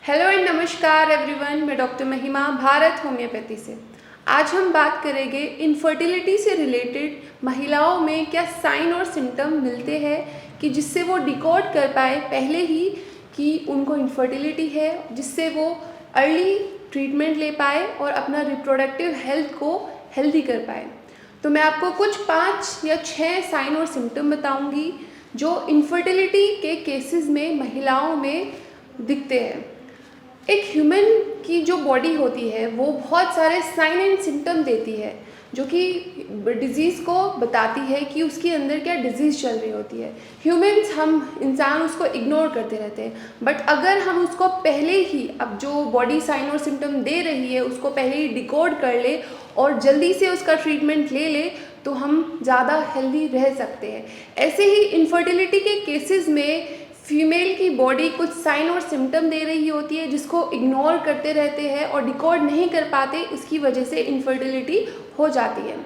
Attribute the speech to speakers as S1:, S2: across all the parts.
S1: Hello and नमस्कार everyone, मैं doctor महिमा भारत होम्योपैथी से। आज हम बात करेंगे इनफर्टिलिटी से रिलेटेड महिलाओं में क्या साइन और सिम्टम मिलते हैं कि जिससे वो डिकोड कर पाए पहले ही कि उनको इनफर्टिलिटी है, जिससे वो अर्ली ट्रीटमेंट ले पाए और अपना रिप्रोडक्टिव हेल्थ को हेल्दी कर पाए। तो मैं आपको कुछ 5 या 6 साइन और सिम्टम बताऊंगी जो इनफर्टिलिटी के केसेस में महिलाओं में दिखते हैं। एक ह्यूमन की जो बॉडी होती है वो बहुत सारे साइन एंड सिम्टम देती है जो कि डिज़ीज़ को बताती है कि उसके अंदर क्या डिज़ीज़ चल रही होती है। ह्यूमंस, हम इंसान उसको इग्नोर करते रहते हैं, बट अगर हम उसको पहले ही, अब जो बॉडी साइन और सिम्टम दे रही है उसको पहले ही डिकोड कर ले और जल्दी से उसका ट्रीटमेंट ले ले तो हम ज़्यादा हेल्दी रह सकते हैं। ऐसे ही इनफर्टिलिटी के केसेस में फीमेल की बॉडी कुछ साइन और सिम्टम दे रही होती है जिसको इग्नोर करते रहते हैं और डिकोड नहीं कर पाते, इसकी वजह से इनफर्टिलिटी हो जाती है।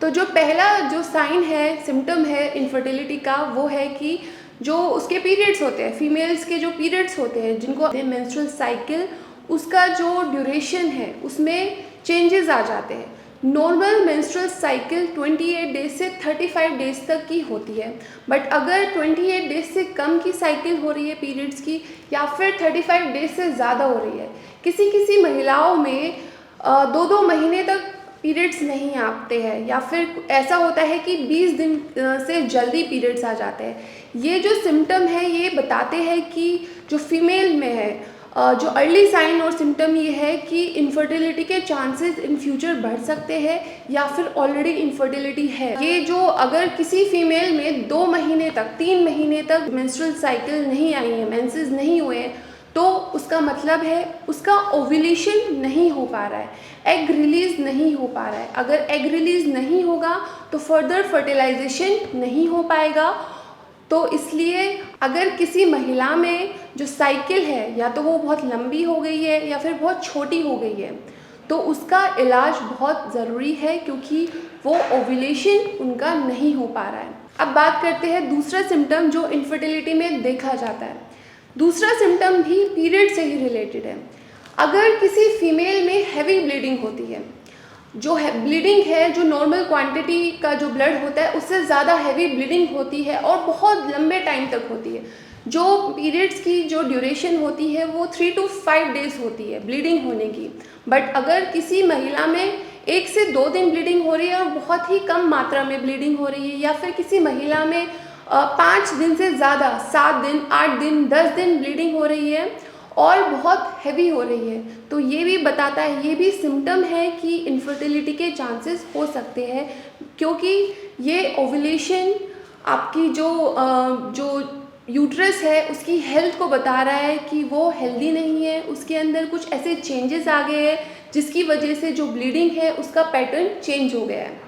S1: तो जो पहला जो साइन है, सिम्टम है इनफर्टिलिटी का, वो है कि जो उसके पीरियड्स होते हैं, फीमेल्स के जो पीरियड्स होते हैं जिनको मेंस्ट्रुअल साइकिल, उसका जो ड्यूरेशन है उसमें चेंजेस आ जाते हैं। नॉर्मल मेंस्ट्रुअल साइकिल 28 डेज से 35 डेज तक की होती है, बट अगर 28 डेज से कम की साइकिल हो रही है पीरियड्स की या फिर 35 डेज से ज़्यादा हो रही है, किसी किसी महिलाओं में 2-2 महीने तक पीरियड्स नहीं आते हैं या फिर ऐसा होता है कि 20 दिन से जल्दी पीरियड्स आ जाते हैं। ये जो सिम्टम है ये बताते हैं कि जो फीमेल में है, जो अर्ली साइन और सिम्टम ये है कि इनफर्टिलिटी के चांसेस इन फ्यूचर बढ़ सकते हैं या फिर ऑलरेडी इनफर्टिलिटी है। ये जो अगर किसी फीमेल में 2 महीने तक, 3 महीने तक मेंस्ट्रुअल साइकिल नहीं आई है, मेंसेस नहीं हुए हैं, तो उसका मतलब है उसका ओव्यूलेशन नहीं हो पा रहा है, एग रिलीज नहीं हो पा रहा है। अगर एग रिलीज नहीं होगा तो फर्दर फर्टिलाइजेशन नहीं हो पाएगा। तो इसलिए अगर किसी महिला में जो साइकिल है या तो वो बहुत लंबी हो गई है या फिर बहुत छोटी हो गई है, तो उसका इलाज बहुत ज़रूरी है क्योंकि वो ओव्यूलेशन उनका नहीं हो पा रहा है। अब बात करते हैं दूसरा सिम्टम जो इनफर्टिलिटी में देखा जाता है। दूसरा सिम्टम भी पीरियड से ही रिलेटेड है। अगर किसी फीमेल में हैवी ब्लीडिंग होती है, जो है ब्लीडिंग है, जो नॉर्मल क्वांटिटी का जो ब्लड होता है उससे ज़्यादा हैवी ब्लीडिंग होती है और बहुत लंबे टाइम तक होती है, जो पीरियड्स की जो ड्यूरेशन होती है वो 3 to 5 डेज होती है ब्लीडिंग होने की। बट अगर किसी महिला में 1 से 2 दिन ब्लीडिंग हो रही है और बहुत ही कम मात्रा में ब्लीडिंग हो रही है, या फिर किसी महिला में 5 दिन से ज़्यादा, 7 दिन, 8 दिन, 10 दिन ब्लीडिंग हो रही है और बहुत हैवी हो रही है, तो ये भी बताता है, ये भी सिम्टम है कि इनफर्टिलिटी के चांसेस हो सकते हैं, क्योंकि ये ओव्यूलेशन आपकी जो यूट्रस है उसकी हेल्थ को बता रहा है कि वो हेल्दी नहीं है, उसके अंदर कुछ ऐसे चेंजेस आ गए हैं जिसकी वजह से जो ब्लीडिंग है उसका पैटर्न चेंज हो गया है।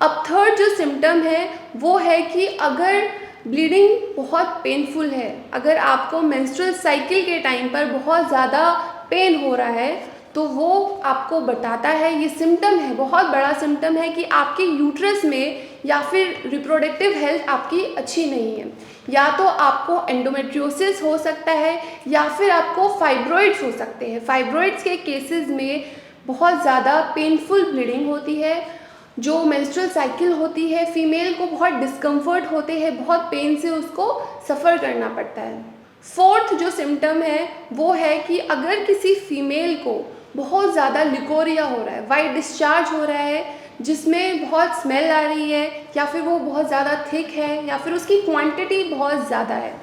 S1: अब थर्ड जो सिम्टम है वो है कि अगर ब्लीडिंग बहुत पेनफुल है, अगर आपको मेंस्ट्रुअल साइकिल के टाइम पर बहुत ज़्यादा पेन हो रहा है, तो वो आपको बताता है, ये सिम्टम है, बहुत बड़ा सिम्टम है कि आपके यूट्रस में या फिर रिप्रोडक्टिव हेल्थ आपकी अच्छी नहीं है। या तो आपको एंडोमेट्रियोसिस हो सकता है या फिर आपको फाइब्रॉइड्स हो सकते हैं। फाइब्रॉइड्स के केसेस में बहुत ज़्यादा पेनफुल ब्लीडिंग होती है, जो मेंस्ट्रुअल साइकिल होती है फीमेल को बहुत डिस्कम्फर्ट होते हैं, बहुत पेन से उसको सफ़र करना पड़ता है। फोर्थ जो सिम्टम है वो है कि अगर किसी फीमेल को बहुत ज़्यादा लिकोरिया हो रहा है, वाइट डिस्चार्ज हो रहा है जिसमें बहुत स्मेल आ रही है, या फिर वो बहुत ज़्यादा थिक है या फिर उसकी क्वांटिटी बहुत ज़्यादा है,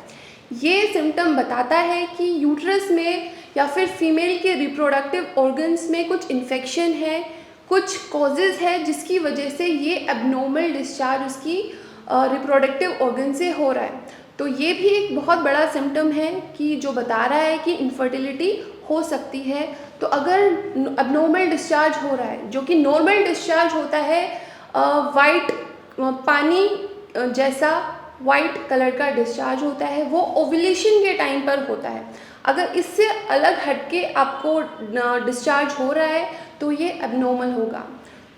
S1: ये सिम्टम बताता है कि यूट्रस में या फिर फीमेल के रिप्रोडक्टिव ऑर्गन्स में कुछ इन्फेक्शन है, कुछ कॉजेज़ है जिसकी वजह से ये एबनॉर्मल डिस्चार्ज उसकी रिप्रोडक्टिव ऑर्गन से हो रहा है। तो ये भी एक बहुत बड़ा सिम्टम है कि जो बता रहा है कि इनफर्टिलिटी हो सकती है। तो अगर एबनॉर्मल डिस्चार्ज हो रहा है, जो कि नॉर्मल डिस्चार्ज होता है वाइट पानी जैसा वाइट कलर का डिस्चार्ज होता है, वो ओव्यूलेशन के टाइम पर होता है। अगर इससे अलग हटके आपको डिस्चार्ज हो रहा है तो ये एबनॉर्मल होगा।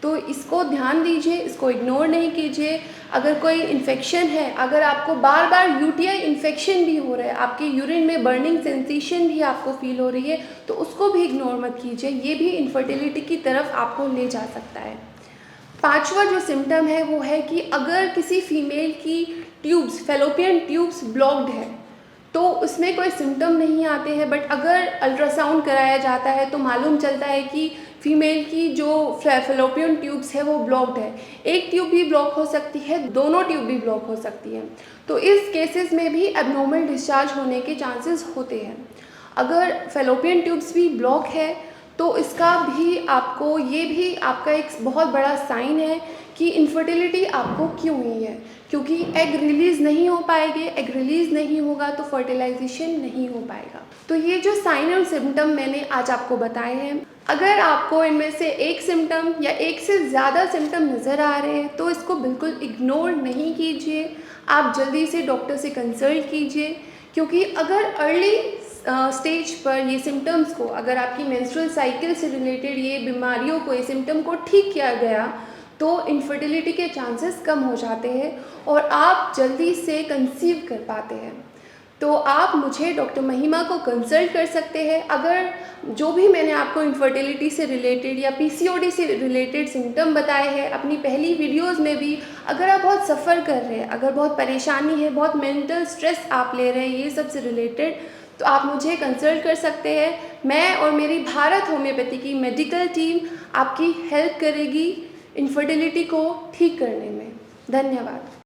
S1: तो इसको ध्यान दीजिए, इसको इग्नोर नहीं कीजिए। अगर कोई इन्फेक्शन है, अगर आपको बार बार यूटीआई इन्फेक्शन भी हो रहा है, आपके यूरिन में बर्निंग सेंसेशन भी आपको फील हो रही है, तो उसको भी इग्नोर मत कीजिए। ये भी इनफर्टिलिटी की तरफ आपको ले जा सकता है। पांचवा जो सिम्टम है वो है कि अगर किसी फीमेल की ट्यूब्स, फेलोपियन ट्यूब्स ब्लॉक्ड है, तो उसमें कोई सिम्टम नहीं आते हैं, बट अगर अल्ट्रासाउंड कराया जाता है तो मालूम चलता है कि फीमेल की जो फेलोपियन ट्यूब्स है वो ब्लॉक्ड है। एक ट्यूब भी ब्लॉक हो सकती है, दोनों ट्यूब भी ब्लॉक हो सकती है। तो इस केसेस में भी एबनॉर्मल डिस्चार्ज होने के चांसेस होते हैं। अगर फेलोपियन ट्यूब्स भी ब्लॉक है तो इसका भी आपको, ये भी आपका एक बहुत बड़ा साइन है कि इनफर्टिलिटी आपको क्यों हुई है, क्योंकि एग रिलीज़ नहीं हो पाएंगे। एग रिलीज़ नहीं होगा तो फर्टिलाइजेशन नहीं हो पाएगा। तो ये जो साइन और सिम्टम मैंने आज आपको बताए हैं, अगर आपको इनमें से एक सिम्टम या एक से ज़्यादा सिम्टम नज़र आ रहे हैं तो इसको बिल्कुल इग्नोर नहीं कीजिए। आप जल्दी से डॉक्टर से कंसल्ट कीजिए, क्योंकि अगर अर्ली स्टेज पर ये सिम्टम्स को, अगर आपकी मेंस्ट्रुअल साइकिल से रिलेटेड ये बीमारियों को, ये सिम्टम को ठीक किया गया तो इनफर्टिलिटी के चांसेस कम हो जाते हैं और आप जल्दी से कंसीव कर पाते हैं। तो आप मुझे डॉक्टर महिमा को कंसल्ट कर सकते हैं। अगर जो भी मैंने आपको इनफर्टिलिटी से रिलेटेड या पीसीओडी से रिलेटेड सिम्टम बताए हैं अपनी पहली वीडियोस में भी, अगर आप बहुत सफ़र कर रहे हैं, अगर बहुत परेशानी है, बहुत मेंटल स्ट्रेस आप ले रहे हैं ये सब से रिलेटेड, तो आप मुझे कंसल्ट कर सकते हैं। मैं और मेरी भारत होम्योपैथी की मेडिकल टीम आपकी हेल्प करेगी इनफर्टिलिटी को ठीक करने में। धन्यवाद।